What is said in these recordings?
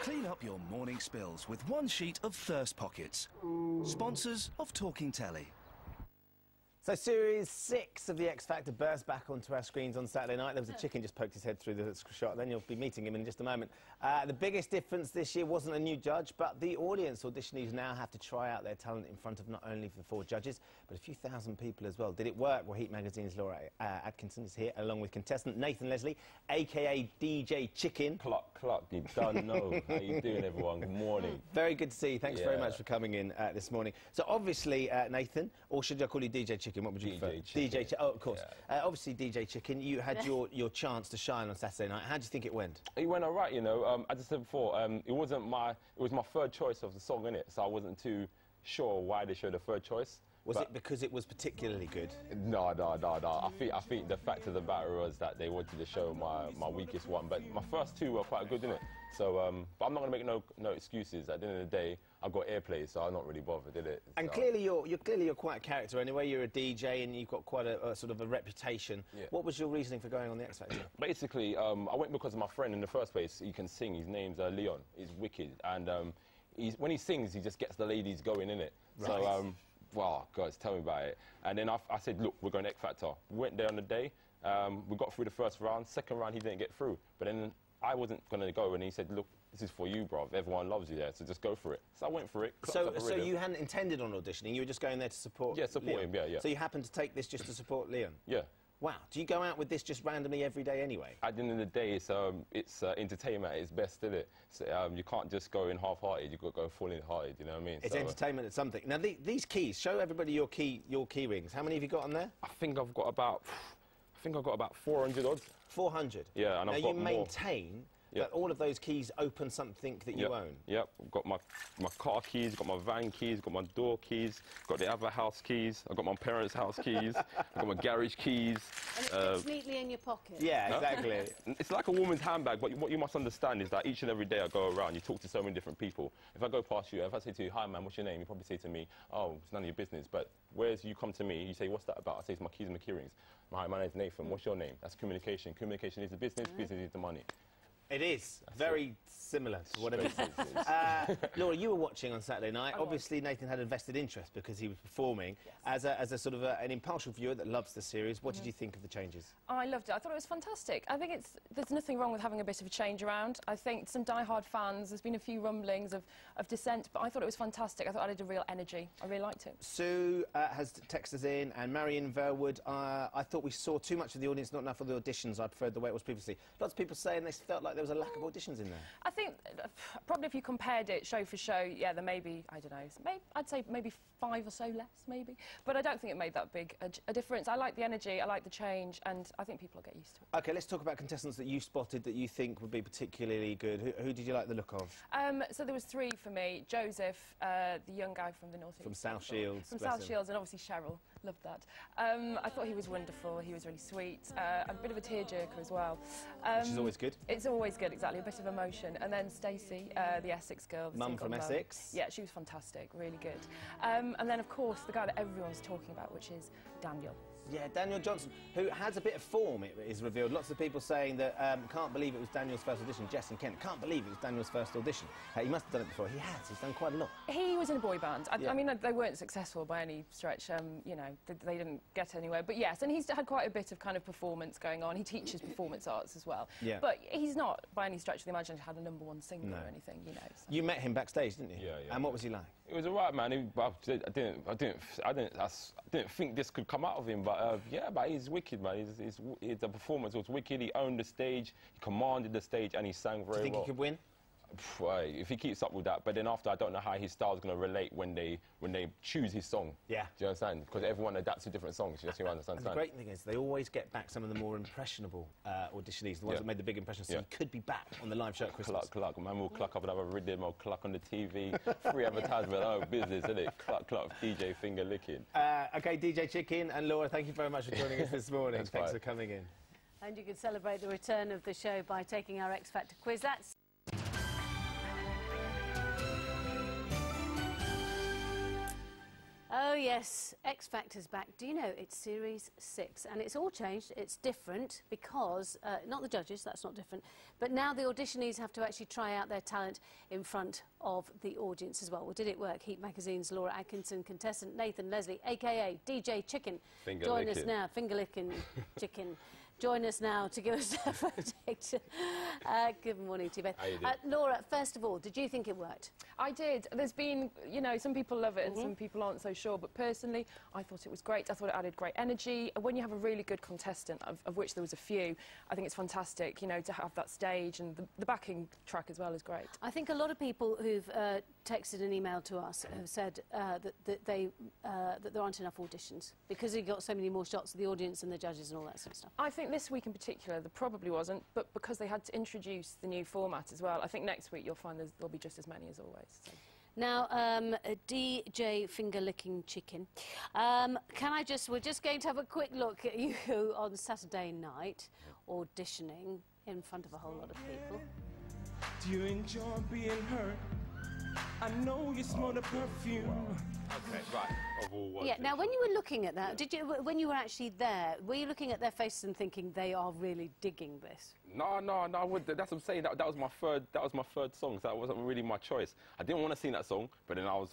Clean up your morning spills with one sheet of Thirst Pockets. Sponsors of Talking Telly. So Series 6 of the X Factor burst back onto our screens on Saturday night. There was a chicken just poked his head through the shot. Then you'll be meeting him in just a moment. The biggest difference this year wasn't a new judge, but the audience auditionees now have to try out their talent in front of not only the 4 judges, but a few thousand people as well. Did it work? Well, Heat Magazine's Laura Atkinson is here, along with contestant Nathan Leslie, a.k.a. DJ Chicken. Cluck Cluck, you don't know. How you doing, everyone? Good morning. Very good to see you. Thanks very much for coming in this morning. So obviously, Nathan, or should I call you DJ Chicken? What would you prefer? DJ Chicken. Oh, of course. Obviously, DJ Chicken, you had your chance to shine on Saturday night. How do you think it went? It went all right, you know. As I said before, it was my third choice of the song, innit? So I wasn't too sure why they showed a third choice. Was it because it was particularly good? No. I think the fact of the matter was that they wanted to show my weakest one, but my first 2 were quite good, innit? So, but I'm not going to make no excuses. At the end of the day, I've got airplay, so I'm not really bothered, did it? And clearly you're quite a character anyway. You're a DJ and you've got quite a sort of a reputation. Yeah. What was your reasoning for going on the X Factor? Basically, I went because of my friend in the first place. He can sing. His name's Leon. He's wicked, and when he sings, he just gets the ladies going, innit? Right. So, wow, guys, tell me about it. And then I said, look, we're going X Factor. We went there on the day. We got through the first round. Second round, he didn't get through. But then I wasn't going to go, and he said, look, this is for you, bruv. Everyone loves you there, so just go for it. So I went for it. So you hadn't intended on auditioning? You were just going there to support him, yeah. So you happened to take this just to support Leon? Yeah. Wow. Do you go out with this just randomly every day anyway? At the end of the day, it's entertainment at its best, isn't it? So, you can't just go in half-hearted. You've got to go full-hearted, you know what I mean? It's entertainment at something. Now, these keys, show everybody your key rings. How many have you got on there? I think I've got about 400 odds. 400? Yeah, and I've got more. Now, you maintain that all of those keys open something that you own? Yep, I've got my car keys, got my van keys, got my door keys, got the other house keys, I've got my parents' house keys, I've got my garage keys. And it fits neatly in your pocket. Yeah, exactly. It's like a woman's handbag, but what you must understand is that each and every day I go around, you talk to so many different people. If I go past you, if I say to you, hi man, what's your name? You probably say to me, oh, it's none of your business. But whereas you come to me, you say, what's that about? I say, it's my keys and my key rings. Hi, my name's Nathan, what's your name? That's communication. Communication is the business, business is the money. It is. Very similar to whatever it is. Laura, you were watching on Saturday night. Obviously, Nathan had a vested interest because he was performing. Yes. As a sort of an impartial viewer that loves the series, what did you think of the changes? Oh, I loved it. I thought it was fantastic. I think there's nothing wrong with having a bit of a change around. I think some die-hard fans, there's been a few rumblings of dissent, but I thought it was fantastic. I thought it had a real energy. I really liked it. Sue has texted us in, and Marion Verwood. I thought we saw too much of the audience, not enough of the auditions. I preferred the way it was previously. Lots of people saying they felt like there was a lack of auditions in there. I think probably if you compared it show for show, yeah, there may be, I don't know, I'd say maybe 5 or so less, maybe. But I don't think it made that big a difference. I like the energy, I like the change, and I think people will get used to it. OK, let's talk about contestants that you spotted that you think would be particularly good. Who did you like the look of? So there was 3 for me. Joseph, the young guy from the north. From South Shields. From South Shields, and obviously Cheryl. Loved that. I thought he was wonderful. He was really sweet. A bit of a tearjerker as well. Which is always good. It's always good, exactly. A bit of emotion. And then Stacey, the Essex girl. Mum from Essex. Yeah, she was fantastic. Really good. And then, of course, the guy that everyone's talking about, which is Daniel. Yeah, Daniel Johnson, who has a bit of form, it is revealed. Lots of people saying that can't believe it was Daniel's first audition. Jess and Kent can't believe it was Daniel's first audition. He must have done it before. He has. He's done quite a lot. He was in a boy band. I mean, they weren't successful by any stretch. You know, they didn't get anywhere. But yes, and he's had quite a bit of kind of performance going on. He teaches performance arts as well. Yeah. But he's not, by any stretch of the imagination, had a #1 single or anything. You know. So. You met him backstage, didn't you? Yeah, yeah. And what was he like? It was alright, man. I didn't think this could come out of him, but yeah, but he's wicked, man. The performance was wicked. He owned the stage, he commanded the stage, and he sang very well. Do you think he could win? If he keeps up with that, but then after, I don't know how his style's going to relate when they choose his song. Yeah. Do you understand? Because everyone adapts to different songs. You understand? And the great thing is they always get back some of the more impressionable auditionees, the ones that made the big impression. So you could be back on the live show at Christmas. Cluck Cluck, man, we'll cluck up another rhythm or cluck on the TV. Free advertisement, oh business, isn't it? Cluck Cluck, DJ Finger Lickin. OK, DJ Chicken and Laura, thank you very much for joining us this morning. Thanks for coming in. And you can celebrate the return of the show by taking our X Factor quiz. That's Oh, yes, X Factor's back. Do you know it's Series 6? And it's all changed. It's different because, not the judges, that's not different, but now the auditionees have to actually try out their talent in front of the audience as well. Well, did it work? Heat Magazine's Laura Atkinson, contestant Nathan Leslie, a.k.a. DJ Chicken. Join us now. Finger Lickin Chicken. Join us now to give us a verdict. Good morning to you both. Laura, first of all, did you think it worked? I did. There's been, you know, some people love it and some people aren't so sure, but personally, I thought it was great. I thought it added great energy. When you have a really good contestant, of which there was a few, I think it's fantastic, you know, to have that stage, and the backing track as well is great. I think a lot of people who've texted and emailed to us have said that there aren't enough auditions because you've got so many more shots of the audience and the judges and all that sort of stuff. I think this week in particular there probably wasn't, but because they had to introduce the new format as well, I think next week you'll find there'll be just as many as always. So. Now, DJ Finger Lickin Chicken, we're just going to have a quick look at you on Saturday night auditioning in front of a whole lot of people. Do you enjoy being hurt? I know you smell the perfume. Okay, right. Of all ones. Yeah, now when you were looking at that, when you were actually there, were you looking at their faces and thinking they are really digging this? No, that's what I'm saying. That was my third song, so that wasn't really my choice. I didn't want to sing that song, but then I was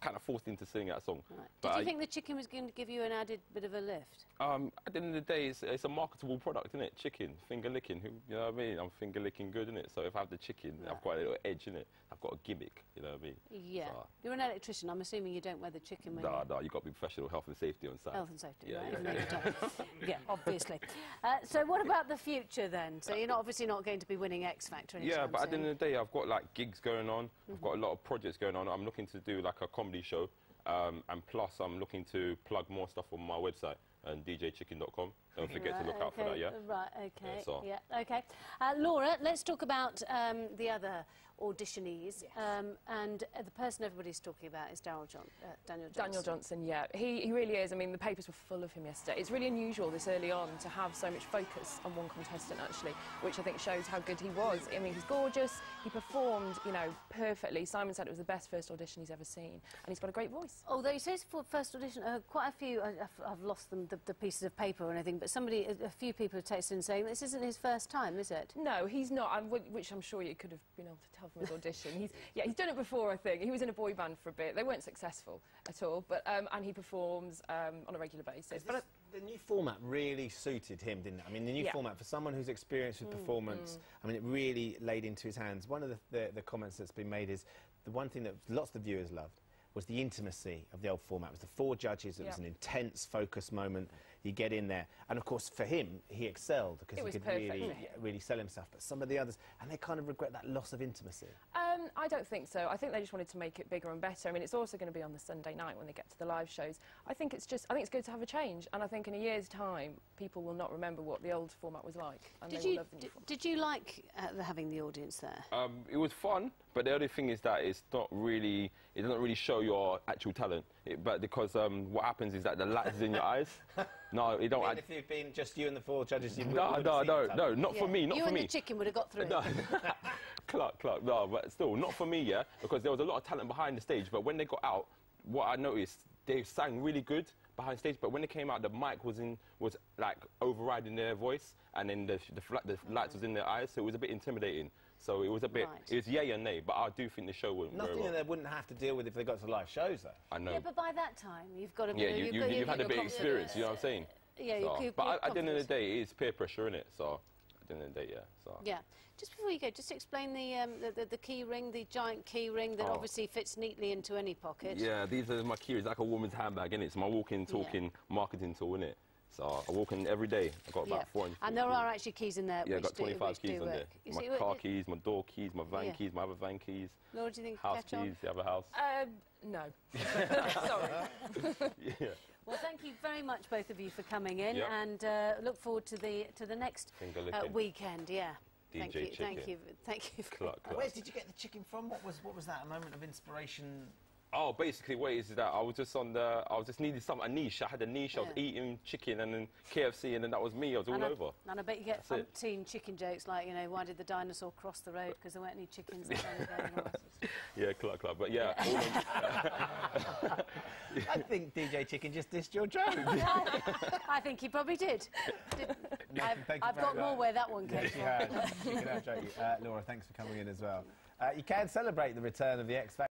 kind of forced into singing that song. Right. Did you think the chicken was going to give you an added bit of a lift? At the end of the day, it's a marketable product, isn't it? Chicken, finger licking. You know what I mean? I'm finger licking good, isn't it? So if I have the chicken, right, I've got a little edge, innit? I've got a gimmick, you know what I mean? Yeah. So, you're an electrician. I'm assuming you don't wear the chicken when No, you've got to be professional health and safety on site. Health and safety, yeah, right? Yeah, even though you don't. Yeah, obviously. So what about the future then? So you're obviously not going to be winning X Factor anytime Yeah, but soon. at the end of the day, I've got like gigs going on. I've got a lot of projects going on. I'm looking to do like a comedy show. And plus, I'm looking to plug more stuff on my website and djchicken.com. Don't forget to look out for that, yeah? Right, OK. Yeah, so. Yeah, OK. Laura, let's talk about the other auditionees. Yes. And the person everybody's talking about is Daniel Johnson. Daniel Johnson, yeah. He really is. I mean, the papers were full of him yesterday. It's really unusual this early on to have so much focus on one contestant, actually, which I think shows how good he was. I mean, he's gorgeous. He performed, you know, perfectly. Simon said it was the best first audition he's ever seen. And he's got a great voice. Although he says for first audition, quite a few, I've lost them, the pieces of paper or anything, but a few people have texted in saying this isn't his first time, is it? No, he's not, which I'm sure you could have been able to tell from his audition. He's done it before, I think. He was in a boy band for a bit. They weren't successful at all, but and he performs on a regular basis. But the new format really suited him, didn't it? I mean, the new format, for someone who's experienced with performance, I mean, it really laid into his hands. One of the comments that's been made is the one thing that lots of the viewers loved was the intimacy of the old format. It was the 4 judges. It was an intense, focused moment. You get in there. And, of course, for him, he excelled because he could really sell himself. But some of the others, and they kind of regret that loss of intimacy. I don't think so. I think they just wanted to make it bigger and better. I mean, it's also going to be on the Sunday night when they get to the live shows. I think it's good to have a change. And I think in a year's time, people will not remember what the old format was like. And they will love the new format. Did you like having the audience there? It was fun, but the other thing is that it doesn't really show your actual talent. But because what happens is that the light is in your eyes. No, it don't. If you'd been just you and the 4 judges, you no, not for me, not you for and me. the chicken would have got through. No. Cluck, cluck, no, but still, not for me, yeah, because there was a lot of talent behind the stage, but when they got out, what I noticed, they sang really good behind stage, but when they came out, the mic was like overriding their voice, and then the lights was in their eyes, so it was a bit intimidating. So it was a bit, it was yay and nay, but I do think the show went very well. Nothing that they wouldn't have to deal with if they got to live shows, though. I know. Yeah, but by that time, you've got to... Yeah, you've had a bit of experience, you know what I'm saying? Yeah, so, but at the end of the day, it is peer pressure, innit? So, at the end of the day, yeah. So. Yeah. Just before you go, just explain the key ring, the giant key ring that obviously fits neatly into any pocket. Yeah, these are my key rings, like a woman's handbag, innit? It's my walking, talking, marketing tool, innit? So I walk in every day. I've got about 400. And there are actually keys in there. Yeah, I've got 25 keys on there. My car keys, my door keys, my van keys, my other van keys. Laura, do you think house keys? You have a house? No. Sorry. Yeah. Well, thank you very much, both of you, for coming in, and look forward to the next weekend. Yeah. Thank you. Thank you. Cluck, cluck. Where did you get the chicken from? What was that? A moment of inspiration? Oh, basically, what it is that I was just needed a niche. I had a niche. I was eating chicken and then KFC, and then that was me. I was all over. And I bet you get umpteen chicken jokes like, you know, why did the dinosaur cross the road? Because there weren't any chickens that day. Yeah, Cluck Cluck. But yeah. I think DJ Chicken just dissed your joke. I think he probably did. I've got more where that one came from. Laura, thanks for coming in as well. You can celebrate the return of the X Factor.